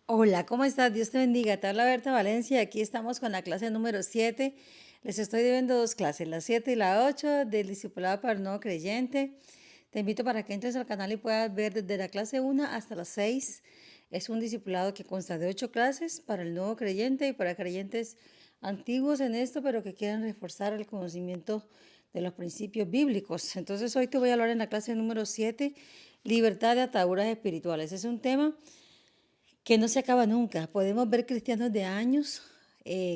Hola, ¿cómo estás? Dios te bendiga. Te habla Berta Valencia. Aquí estamos con la clase número 7. Les estoy debiendo dos clases, la 7 y la 8 del Discipulado para el Nuevo Creyente. Te invito para que entres al canal y puedas ver desde la clase 1 hasta la 6. Es un discipulado que consta de 8 clases para el nuevo creyente y para creyentes antiguos en esto, pero que quieran reforzar el conocimiento de los principios bíblicos. Entonces hoy te voy a hablar en la clase número 7, libertad de ataduras espirituales. Es un tema que no se acaba nunca. Podemos ver cristianos de años,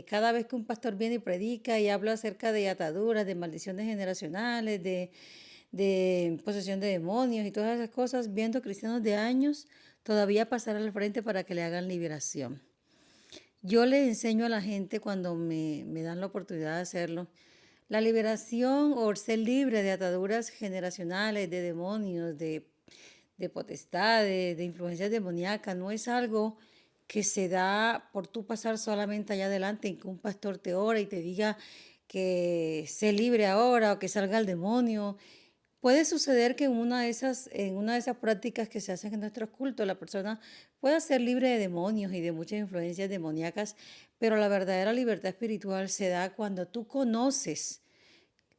cada vez que un pastor viene y predica y habla acerca de ataduras, de maldiciones generacionales, de posesión de demonios y todas esas cosas, viendo cristianos de años todavía pasar al frente para que le hagan liberación. Yo le enseño a la gente cuando me dan la oportunidad de hacerlo, la liberación o ser libre de ataduras generacionales, de demonios, de potestades, de influencias demoníacas, no es algo que se da por tú pasar solamente allá adelante en que un pastor te ora y te diga que sé libre ahora o que salga el demonio. Puede suceder que en una de esas prácticas que se hacen en nuestros cultos, la persona pueda ser libre de demonios y de muchas influencias demoníacas, pero la verdadera libertad espiritual se da cuando tú conoces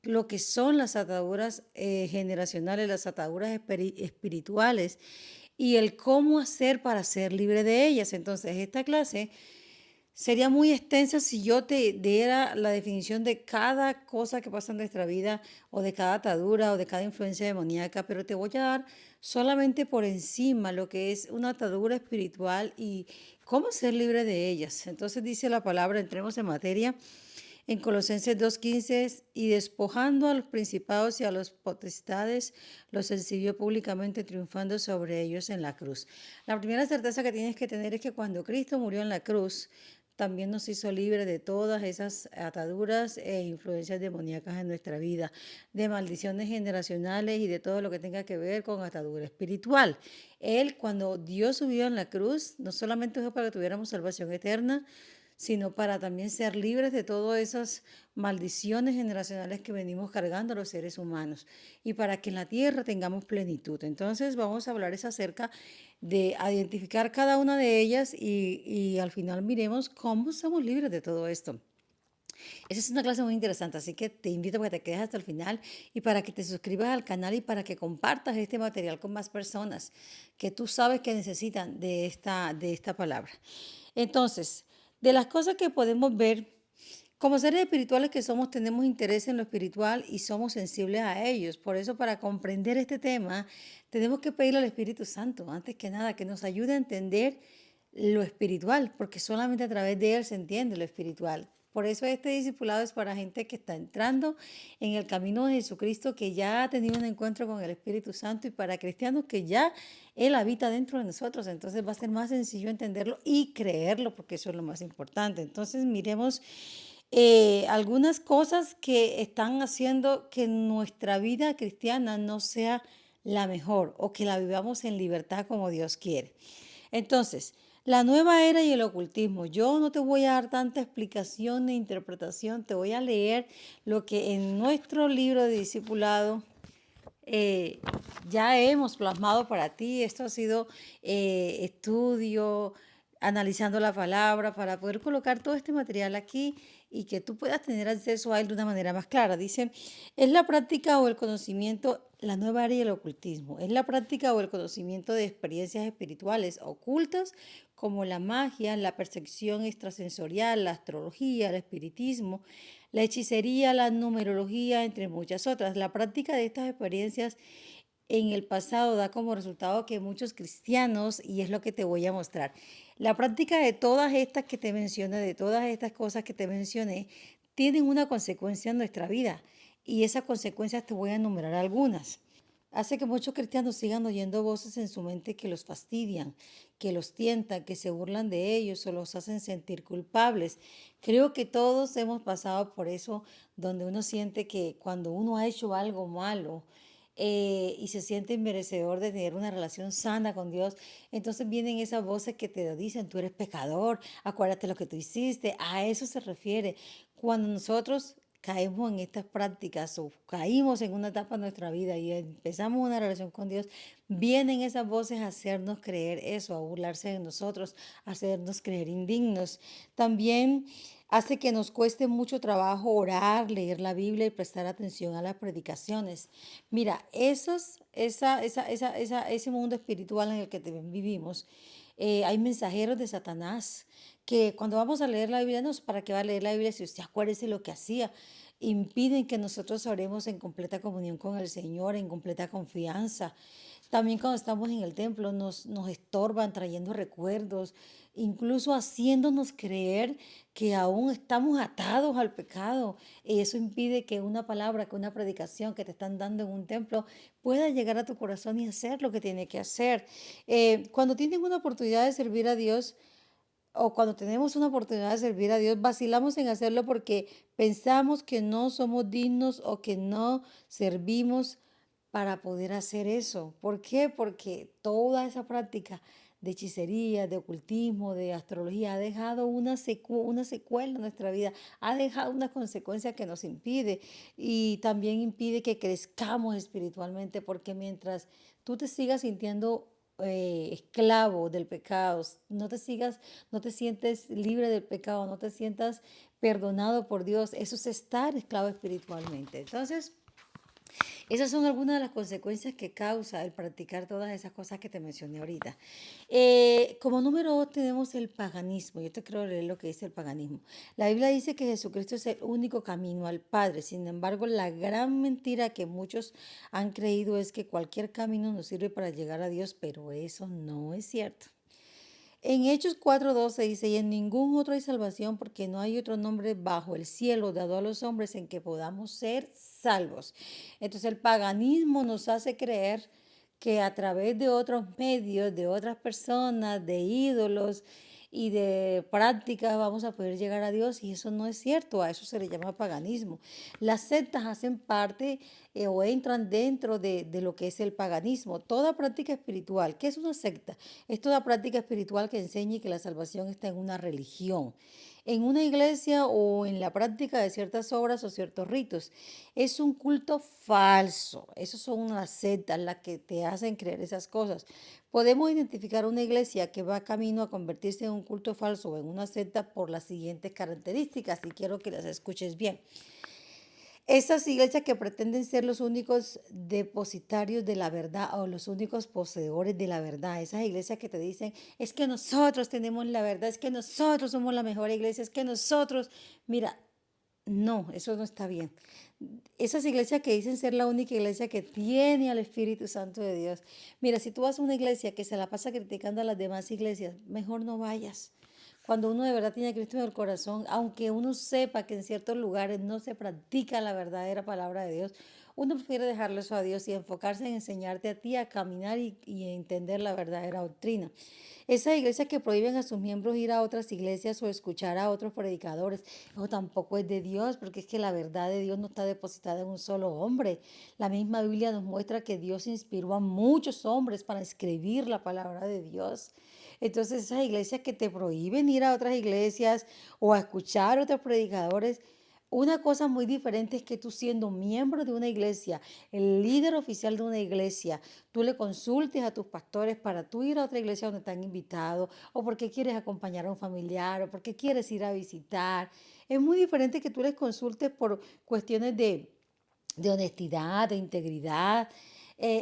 lo que son las ataduras generacionales, las ataduras espirituales y el cómo hacer para ser libre de ellas. Entonces, esta clase sería muy extensa si yo te diera la definición de cada cosa que pasa en nuestra vida, o de cada atadura, o de cada influencia demoníaca, pero te voy a dar solamente por encima lo que es una atadura espiritual y cómo ser libre de ellas. Entonces dice la palabra, entremos en materia, en Colosenses 2:15, y despojando a los principados y a los potestades, los exhibió públicamente, triunfando sobre ellos en la cruz. La primera certeza que tienes que tener es que cuando Cristo murió en la cruz, también nos hizo libres de todas esas ataduras e influencias demoníacas en nuestra vida, de maldiciones generacionales y de todo lo que tenga que ver con atadura espiritual. Él, cuando Dios subió en la cruz, no solamente fue para que tuviéramos salvación eterna, sino para también ser libres de todas esas maldiciones generacionales que venimos cargando los seres humanos y para que en la tierra tengamos plenitud. Entonces vamos a hablar acerca de identificar cada una de ellas y al final miremos cómo somos libres de todo esto. Esa es una clase muy interesante, así que te invito a que te quedes hasta el final y para que te suscribas al canal y para que compartas este material con más personas que tú sabes que necesitan de esta palabra. Entonces, de las cosas que podemos ver, como seres espirituales que somos, tenemos interés en lo espiritual y somos sensibles a ellos. Por eso, para comprender este tema, tenemos que pedirle al Espíritu Santo, antes que nada, que nos ayude a entender lo espiritual, porque solamente a través de él se entiende lo espiritual. Por eso este discipulado es para gente que está entrando en el camino de Jesucristo, que ya ha tenido un encuentro con el Espíritu Santo, y para cristianos que ya Él habita dentro de nosotros. Entonces va a ser más sencillo entenderlo y creerlo, porque eso es lo más importante. Entonces miremos algunas cosas que están haciendo que nuestra vida cristiana no sea la mejor o que la vivamos en libertad como Dios quiere. Entonces, la nueva era y el ocultismo. Yo no te voy a dar tanta explicación ni interpretación, te voy a leer lo que en nuestro libro de discipulado eh, ya hemos plasmado para ti. Esto ha sido estudio, analizando la palabra, para poder colocar todo este material aquí y que tú puedas tener acceso a él de una manera más clara. Dice, es la práctica o el conocimiento, la nueva área del ocultismo, es la práctica o el conocimiento de experiencias espirituales ocultas como la magia, la percepción extrasensorial, la astrología, el espiritismo, la hechicería, la numerología, entre muchas otras. La práctica de estas experiencias en el pasado da como resultado que muchos cristianos, y es lo que te voy a mostrar, la práctica de todas estas que te mencioné, de todas estas cosas que te mencioné, tienen una consecuencia en nuestra vida, y esas consecuencias te voy a enumerar algunas. Hace que muchos cristianos sigan oyendo voces en su mente que los fastidian, que los tientan, que se burlan de ellos o los hacen sentir culpables. Creo que todos hemos pasado por eso, donde uno siente que cuando uno ha hecho algo malo, y se siente merecedor de tener una relación sana con Dios, entonces vienen esas voces que te dicen, tú eres pecador, acuérdate lo que tú hiciste. A eso se refiere. Cuando nosotros caemos en estas prácticas o caímos en una etapa de nuestra vida y empezamos una relación con Dios, vienen esas voces a hacernos creer eso, a burlarse de nosotros, a hacernos creer indignos. También hace que nos cueste mucho trabajo orar, leer la Biblia y prestar atención a las predicaciones. Mira, ese mundo espiritual en el que vivimos, hay mensajeros de Satanás que cuando vamos a leer la Biblia, no sé para qué va a leer la Biblia si usted acuérdese lo que hacía, impiden que nosotros oremos en completa comunión con el Señor, en completa confianza. También cuando estamos en el templo nos estorban trayendo recuerdos, incluso haciéndonos creer que aún estamos atados al pecado. Y eso impide que una palabra, que una predicación que te están dando en un templo pueda llegar a tu corazón y hacer lo que tiene que hacer. Cuando tienen una oportunidad de servir a Dios, o cuando tenemos una oportunidad de servir a Dios, vacilamos en hacerlo porque pensamos que no somos dignos o que no servimos para poder hacer eso. ¿Por qué? Porque toda esa práctica de hechicería, de ocultismo, de astrología ha dejado una secuela en nuestra vida, ha dejado una consecuencia que nos impide y también impide que crezcamos espiritualmente, porque mientras tú te sigas sintiendo esclavo del pecado, no te sientes libre del pecado, no te sientas perdonado por Dios, eso es estar esclavo espiritualmente. Entonces, esas son algunas de las consecuencias que causa el practicar todas esas cosas que te mencioné ahorita. Como número dos tenemos el paganismo. Yo te quiero leer lo que dice el paganismo. La Biblia dice que Jesucristo es el único camino al Padre. Sin embargo, la gran mentira que muchos han creído es que cualquier camino nos sirve para llegar a Dios, pero eso no es cierto. En Hechos 4:12 dice, y en ningún otro hay salvación porque no hay otro nombre bajo el cielo dado a los hombres en que podamos ser salvos. Entonces el paganismo nos hace creer que a través de otros medios, de otras personas, de ídolos y de prácticas vamos a poder llegar a Dios y eso no es cierto, a eso se le llama paganismo. Las sectas hacen parte o entran dentro de lo que es el paganismo. Toda práctica espiritual, ¿qué es una secta? Es toda práctica espiritual que enseñe que la salvación está en una religión, en una iglesia o en la práctica de ciertas obras o ciertos ritos. Es un culto falso. Esas son unas sectas las que te hacen creer esas cosas. Podemos identificar una iglesia que va camino a convertirse en un culto falso o en una secta por las siguientes características y quiero que las escuches bien. Esas iglesias que pretenden ser los únicos depositarios de la verdad o los únicos poseedores de la verdad, esas iglesias que te dicen, es que nosotros tenemos la verdad, es que nosotros somos la mejor iglesia, es que nosotros, mira, no, eso no está bien. Esas iglesias que dicen ser la única iglesia que tiene al Espíritu Santo de Dios. Mira, si tú vas a una iglesia que se la pasa criticando a las demás iglesias, mejor no vayas. Cuando uno de verdad tiene a Cristo en el corazón, aunque uno sepa que en ciertos lugares no se practica la verdadera palabra de Dios, uno prefiere dejarle eso a Dios y enfocarse en enseñarte a ti a caminar y entender la verdadera doctrina. Esas iglesias que prohíben a sus miembros ir a otras iglesias o escuchar a otros predicadores, eso tampoco es de Dios, porque es que la verdad de Dios no está depositada en un solo hombre. La misma Biblia nos muestra que Dios inspiró a muchos hombres para escribir la palabra de Dios. Entonces esas iglesias que te prohíben ir a otras iglesias o a escuchar a otros predicadores, una cosa muy diferente es que tú siendo miembro de una iglesia, el líder oficial de una iglesia, tú le consultes a tus pastores para tú ir a otra iglesia donde están invitados, o porque quieres acompañar a un familiar, o porque quieres ir a visitar. Es muy diferente que tú les consultes por cuestiones de honestidad, de integridad,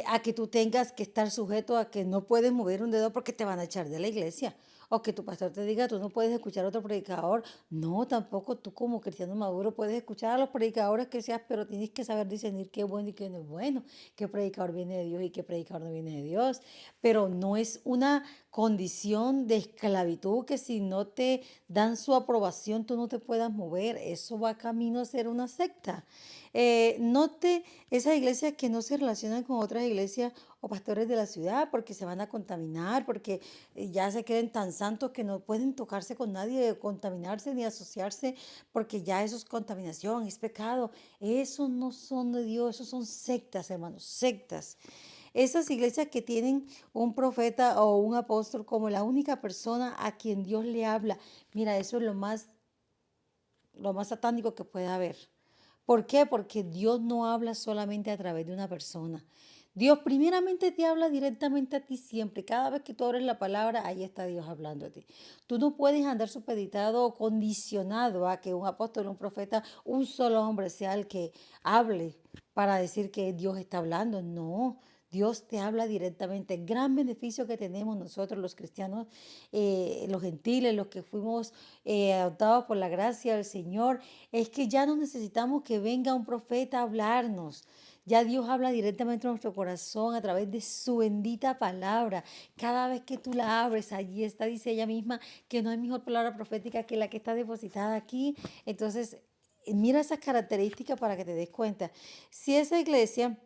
a que tú tengas que estar sujeto a que no puedes mover un dedo porque te van a echar de la iglesia. O que tu pastor te diga, tú no puedes escuchar a otro predicador. No, tampoco tú como cristiano maduro puedes escuchar a los predicadores que seas, pero tienes que saber discernir qué es bueno y qué no es bueno, qué predicador viene de Dios y qué predicador no viene de Dios. Pero no es una condición de esclavitud que si no te dan su aprobación tú no te puedas mover. Eso va camino a ser una secta. Note esas iglesias que no se relacionan con otras iglesias o pastores de la ciudad porque se van a contaminar, porque ya se creen tan santos que no pueden tocarse con nadie, contaminarse ni asociarse, porque ya eso es contaminación, es pecado. Esos no son de Dios, esos son sectas, hermanos, sectas. Esas iglesias que tienen un profeta o un apóstol como la única persona a quien Dios le habla, mira, eso es lo más satánico que puede haber. ¿Por qué? Porque Dios no habla solamente a través de una persona. Dios primeramente te habla directamente a ti siempre. Cada vez que tú abres la palabra, ahí está Dios hablando a ti. Tú no puedes andar supeditado o condicionado a que un apóstol, un profeta, un solo hombre sea el que hable para decir que Dios está hablando. No, Dios te habla directamente. El gran beneficio que tenemos nosotros los cristianos, los gentiles, los que fuimos adoptados por la gracia del Señor, es que ya no necesitamos que venga un profeta a hablarnos. Ya Dios habla directamente a nuestro corazón a través de su bendita palabra. Cada vez que tú la abres, allí está, dice ella misma, que no hay mejor palabra profética que la que está depositada aquí. Entonces, mira esas características para que te des cuenta. Si esa iglesia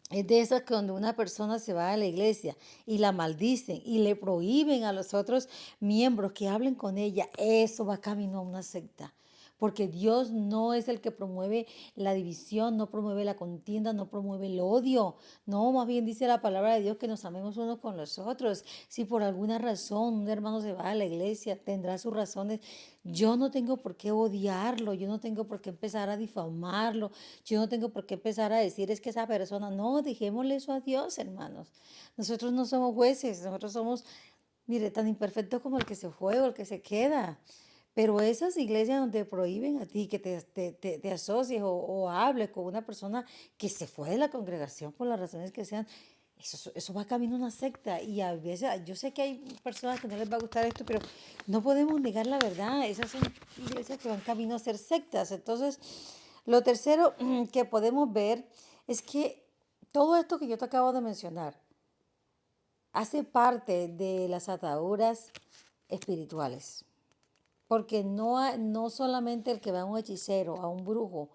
es de esas que donde una persona se va a la iglesia y la maldicen y le prohíben a los otros miembros que hablen con ella, eso va camino a una secta. Porque Dios no es el que promueve la división, no promueve la contienda, no promueve el odio. No, más bien dice la palabra de Dios que nos amemos unos con los otros. Si por alguna razón un hermano se va a la iglesia, tendrá sus razones. Yo no tengo por qué odiarlo, yo no tengo por qué empezar a difamarlo, yo no tengo por qué empezar a decir es que esa persona, no, dejémosle eso a Dios, hermanos. Nosotros no somos jueces, nosotros somos, mire, tan imperfectos como el que se fue o el que se queda. Pero esas iglesias donde prohíben a ti que te asocies o hables con una persona que se fue de la congregación por las razones que sean, eso va camino a una secta. Y a veces, yo sé que hay personas que no les va a gustar esto, pero no podemos negar la verdad. Esas son iglesias que van camino a ser sectas. Entonces, lo tercero que podemos ver es que todo esto que yo te acabo de mencionar hace parte de las ataduras espirituales. Porque no solamente el que va a un hechicero, a un brujo,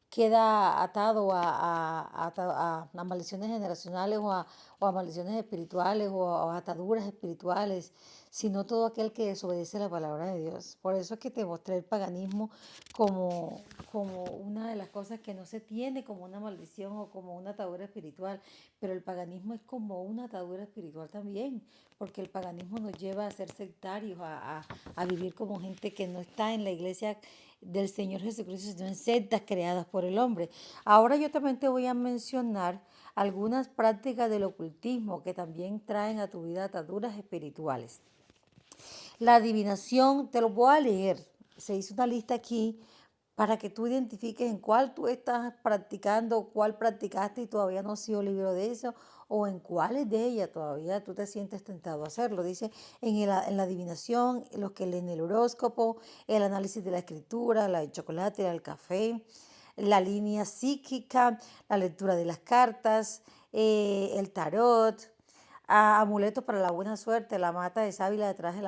queda atado a maldiciones generacionales o a maldiciones espirituales o a ataduras espirituales, sino todo aquel que desobedece la palabra de Dios. Por eso es que te mostré el paganismo como, como una de las cosas que no se tiene como una maldición o como una atadura espiritual, pero el paganismo es como una atadura espiritual también, porque el paganismo nos lleva a ser sectarios, a vivir como gente que no está en la iglesia del Señor Jesucristo, sino en sectas creadas por el hombre. Ahora yo también te voy a mencionar algunas prácticas del ocultismo que también traen a tu vida ataduras espirituales. La adivinación, te lo voy a leer. Se hizo una lista aquí para que tú identifiques en cuál tú estás practicando, cuál practicaste y todavía no has sido libre de eso, o en cuáles de ellas todavía tú te sientes tentado a hacerlo. Dice en la adivinación, los que leen el horóscopo, el análisis de la escritura, la del chocolate, la del café, la línea psíquica, la lectura de las cartas, el tarot, amuletos para la buena suerte, la mata de sábila detrás de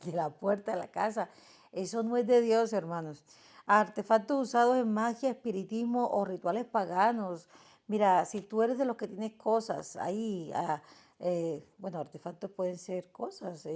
de la puerta de la casa. Eso no es de Dios, hermanos. Artefactos usados en magia, espiritismo o rituales paganos. Mira, si tú eres de los que tienes cosas ahí, bueno, artefactos pueden ser cosas,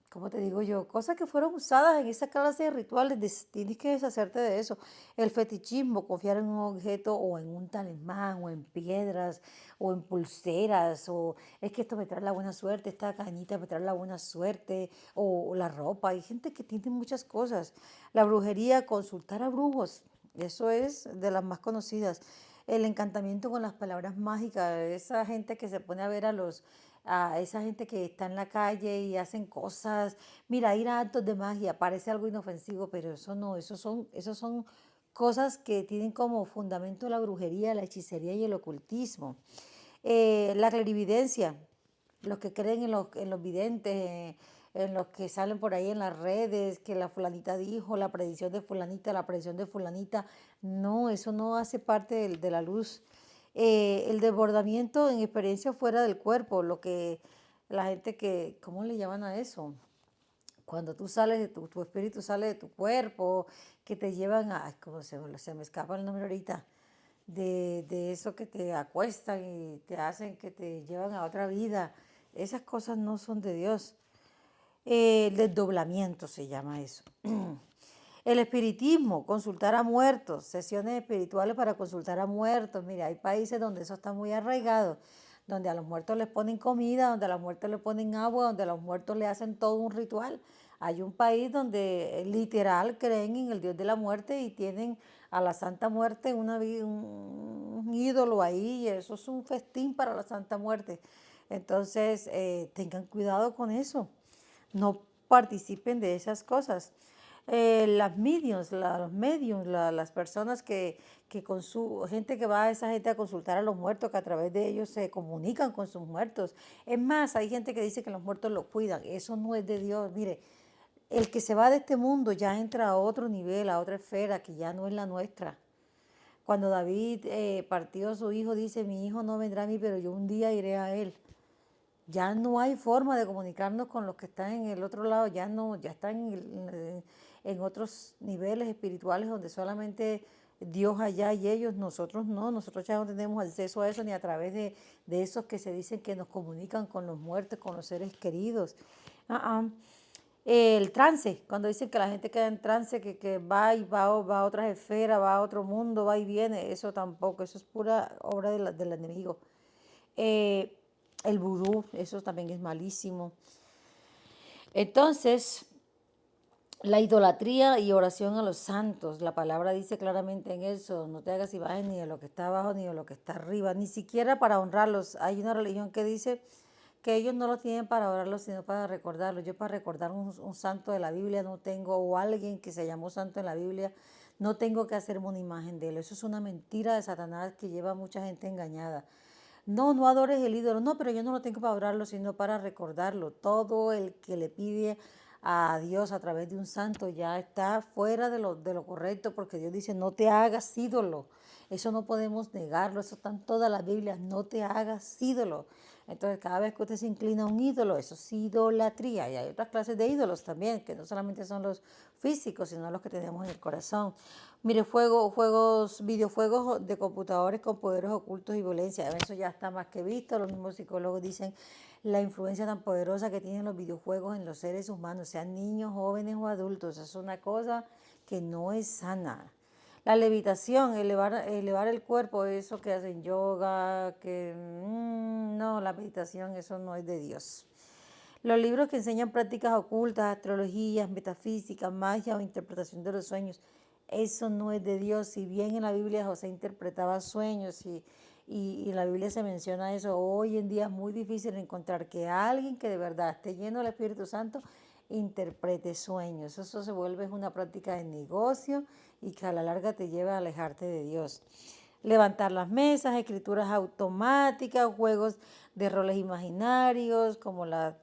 ¿cómo te digo yo? Cosas que fueron usadas en esa clase de rituales, tienes que deshacerte de eso. El fetichismo, confiar en un objeto o en un talismán o en piedras o en pulseras o es que esto me trae la buena suerte, esta cañita me trae la buena suerte o la ropa. Hay gente que tiene muchas cosas. La brujería, consultar a brujos, eso es de las más conocidas. El encantamiento con las palabras mágicas, esa gente que se pone a ver a esa gente que está en la calle y hacen cosas. Mira, ir a actos de magia parece algo inofensivo, pero eso no, esos son cosas que tienen como fundamento la brujería, la hechicería y el ocultismo. La clarividencia, los que creen en los videntes, en los que salen por ahí en las redes, que la fulanita dijo, la predicción de fulanita, la predicción de fulanita, no, eso no hace parte de la luz. El desbordamiento en experiencia fuera del cuerpo, lo que la gente que, ¿cómo le llaman a eso? Cuando tú sales de tu espíritu sale de tu cuerpo, que te llevan a, ay, ¿cómo se me escapa el nombre ahorita? De eso que te acuestan y te hacen que te llevan a otra vida. Esas cosas no son de Dios. El desdoblamiento se llama eso. El espiritismo, consultar a muertos, sesiones espirituales para consultar a muertos. Mira, hay países donde eso está muy arraigado, donde a los muertos les ponen comida, donde a los muertos les ponen agua, donde a los muertos le hacen todo un ritual. Hay un país donde literal creen en el Dios de la muerte y tienen a la Santa Muerte un ídolo ahí, y eso es un festín para la Santa Muerte. Entonces, tengan cuidado con eso, no participen de esas cosas. Las mediums, los mediums, las personas que con su gente que va a esa gente a consultar a los muertos, que a través de ellos se comunican con sus muertos. Es más, hay gente que dice que los muertos los cuidan. Eso no es de Dios. Mire, el que se va de este mundo ya entra a otro nivel, a otra esfera que ya no es la nuestra. Cuando David partió a su hijo, dice, mi hijo no vendrá a mí, pero yo un día iré a él. Ya no hay forma de comunicarnos con los que están en el otro lado, ya no, ya están en otros niveles espirituales donde solamente Dios allá y ellos, nosotros no, nosotros ya no tenemos acceso a eso ni a través de esos que se dicen que nos comunican con los muertos, con los seres queridos. El trance, cuando dicen que la gente queda en trance, que va y va a otras esferas, va a otro mundo, va y viene, eso tampoco, eso es pura obra del enemigo. Eh, el vudú, eso también es malísimo. Entonces, la idolatría y oración a los santos, la palabra dice claramente en eso, no te hagas imagen ni de lo que está abajo ni de lo que está arriba, ni siquiera para honrarlos. Hay una religión que dice que ellos no lo tienen para orarlos, sino para recordarlos. Yo para recordar un santo de la Biblia no tengo, o alguien que se llamó santo en la Biblia, no tengo que hacerme una imagen de él. Eso es una mentira de Satanás que lleva a mucha gente engañada. No, no adores el ídolo. No, pero yo no lo tengo para adorarlo, sino para recordarlo. Todo el que le pide a Dios a través de un santo ya está fuera de lo correcto, porque Dios dice, no te hagas ídolo. Eso no podemos negarlo, eso está en todas las Biblias, no te hagas ídolo. Entonces, cada vez que usted se inclina a un ídolo, eso es idolatría. Y hay otras clases de ídolos también, que no solamente son los físicos, sino los que tenemos en el corazón. Mire, videojuegos de computadores con poderes ocultos y violencia. Eso ya está más que visto. Los mismos psicólogos dicen la influencia tan poderosa que tienen los videojuegos en los seres humanos, sean niños, jóvenes o adultos. Es una cosa que no es sana. La levitación, elevar el cuerpo, eso que hacen yoga, no, la meditación, eso no es de Dios. Los libros que enseñan prácticas ocultas, astrologías, metafísica, magia o interpretación de los sueños, eso no es de Dios. Si bien en la Biblia José interpretaba sueños y en la Biblia se menciona eso, hoy en día es muy difícil encontrar que alguien que de verdad esté lleno del Espíritu Santo interprete sueños. Eso se vuelve una práctica de negocio y que a la larga te lleva a alejarte de Dios. Levantar las mesas, escrituras automáticas, juegos de roles imaginarios como la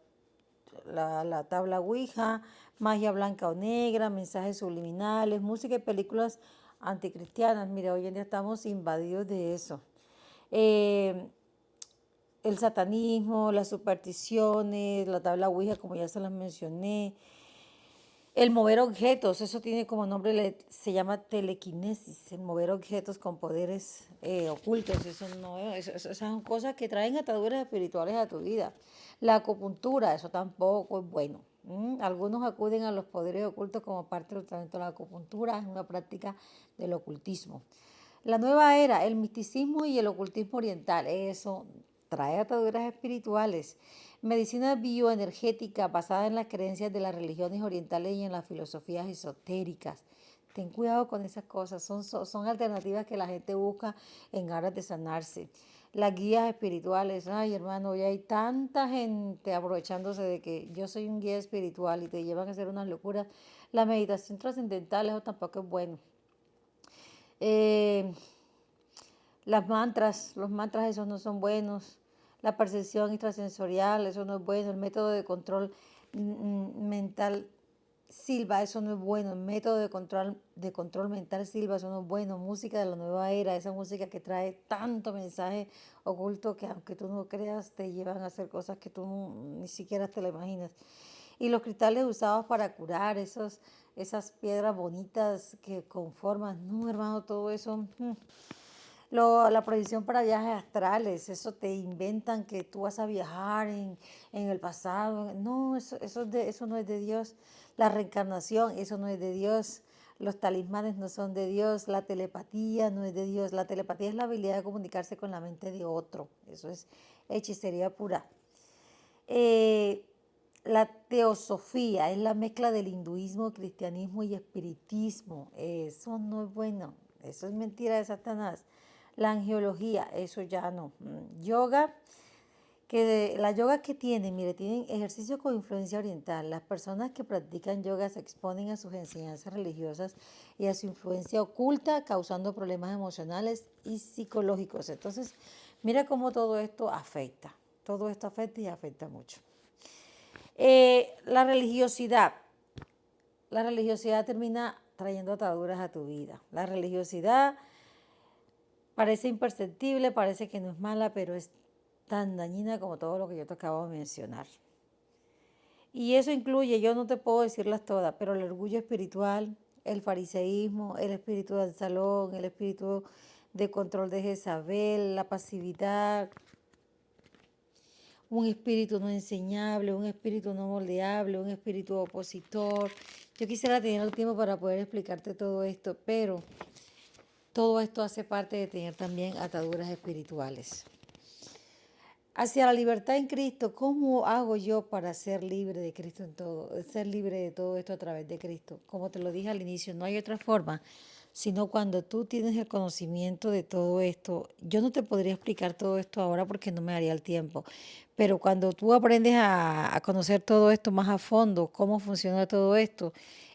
tabla Ouija, magia blanca o negra, mensajes subliminales, música y películas anticristianas. Mira, hoy en día estamos invadidos de eso. El satanismo, las supersticiones, la tabla Ouija, como ya se las mencioné. El mover objetos, eso tiene como nombre, se llama telequinesis, el mover objetos con poderes ocultos. Eso no, esas son cosas que traen ataduras espirituales a tu vida. La acupuntura, eso tampoco es bueno. Algunos acuden a los poderes ocultos como parte del tratamiento de la acupuntura, es una práctica del ocultismo. La nueva era, el misticismo y el ocultismo oriental, eso trae ataduras espirituales. Medicina bioenergética basada en las creencias de las religiones orientales y en las filosofías esotéricas. Ten cuidado con esas cosas, son alternativas que la gente busca en aras de sanarse. Las guías espirituales, ay hermano, hoy hay tanta gente aprovechándose de que yo soy un guía espiritual y te llevan a hacer unas locuras. La meditación trascendental, eso tampoco es bueno. Eh, los mantras esos no son buenos. La percepción extrasensorial, eso no es bueno. El método de control mental Silva, eso no es bueno. El método de control mental Silva, eso no es bueno. Música de la nueva era, esa música que trae tanto mensaje oculto que aunque tú no creas, te llevan a hacer cosas que tú ni siquiera te lo imaginas. Y los cristales usados para curar, esas piedras bonitas que conforman, no hermano, todo eso. La prohibición para viajes astrales, eso te inventan que tú vas a viajar en el pasado. No, eso no es de Dios. La reencarnación, eso no es de Dios. Los talismanes no son de Dios. La telepatía no es de Dios. La telepatía es la habilidad de comunicarse con la mente de otro. Eso es hechicería pura. Eh, la teosofía es la mezcla del hinduismo, cristianismo y espiritismo. Eso no es bueno. eso es mentira de Satanás. La angiología, eso ya no. Yoga, la yoga que tienen, mire, tienen ejercicio con influencia oriental. Las personas que practican yoga se exponen a sus enseñanzas religiosas y a su influencia oculta, causando problemas emocionales y psicológicos. Entonces, mira cómo todo esto afecta. Todo esto afecta y afecta mucho. La religiosidad. La religiosidad termina trayendo ataduras a tu vida. La religiosidad parece imperceptible, parece que no es mala, pero es tan dañina como todo lo que yo te acabo de mencionar. Y eso incluye, yo no te puedo decirlas todas, pero el orgullo espiritual, el fariseísmo, el espíritu del salón, el espíritu de control de Jezabel, la pasividad, un espíritu no enseñable, un espíritu no moldeable, un espíritu opositor. Yo quisiera tener el tiempo para poder explicarte todo esto, pero todo esto hace parte de tener también ataduras espirituales. Hacia la libertad en Cristo, ¿cómo hago yo para ser libre de Cristo en todo? Ser libre de todo esto a través de Cristo. Como te lo dije al inicio, no hay otra forma, sino cuando tú tienes el conocimiento de todo esto. Yo no te podría explicar todo esto ahora porque no me daría el tiempo, pero cuando tú aprendes a conocer todo esto más a fondo, cómo funciona todo esto,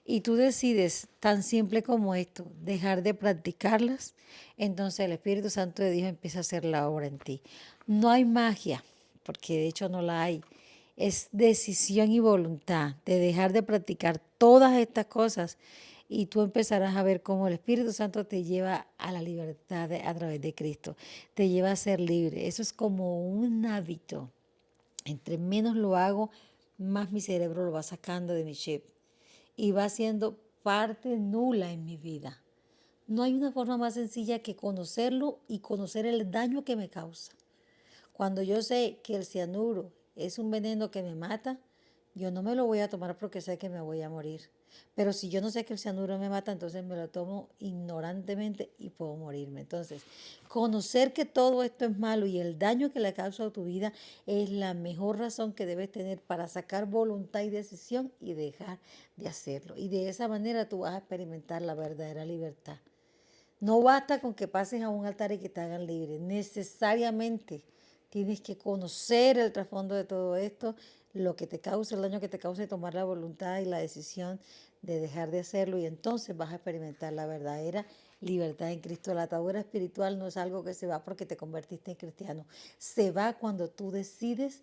y tú decides, tan simple como esto, dejar de practicarlas, entonces el Espíritu Santo de Dios empieza a hacer la obra en ti. No hay magia, porque de hecho no la hay. Es decisión y voluntad de dejar de practicar todas estas cosas y tú empezarás a ver cómo el Espíritu Santo te lleva a la libertad a través de Cristo, te lleva a ser libre. Eso es como un hábito. Entre menos lo hago, más mi cerebro lo va sacando de mi chip y va siendo parte nula en mi vida. No hay una forma más sencilla que conocerlo y conocer el daño que me causa. Cuando yo sé que el cianuro es un veneno que me mata, yo no me lo voy a tomar porque sé que me voy a morir. Pero si yo no sé que el cianuro me mata, entonces me lo tomo ignorantemente y puedo morirme. Entonces, conocer que todo esto es malo y el daño que le causa a tu vida es la mejor razón que debes tener para sacar voluntad y decisión y dejar de hacerlo. Y de esa manera tú vas a experimentar la verdadera libertad. No basta con que pases a un altar y que te hagan libre. Necesariamente tienes que conocer el trasfondo de todo esto, lo que te causa, el daño que te causa y tomar la voluntad y la decisión de dejar de hacerlo y entonces vas a experimentar la verdadera libertad en Cristo. La atadura espiritual no es algo que se va porque te convertiste en cristiano. Se va cuando tú decides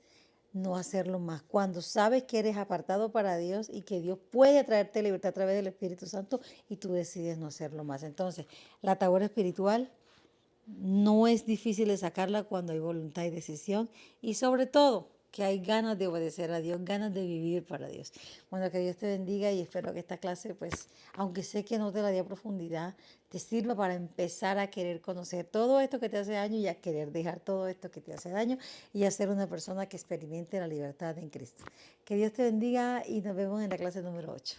no hacerlo más. Cuando sabes que eres apartado para Dios y que Dios puede traerte libertad a través del Espíritu Santo y tú decides no hacerlo más. Entonces, la atadura espiritual no es difícil de sacarla cuando hay voluntad y decisión y sobre todo que hay ganas de obedecer a Dios, ganas de vivir para Dios. Bueno, que Dios te bendiga y espero que esta clase, pues, aunque sé que no te la di a profundidad, te sirva para empezar a querer conocer todo esto que te hace daño y a querer dejar todo esto que te hace daño y a ser una persona que experimente la libertad en Cristo. Que Dios te bendiga y nos vemos en la clase número 8.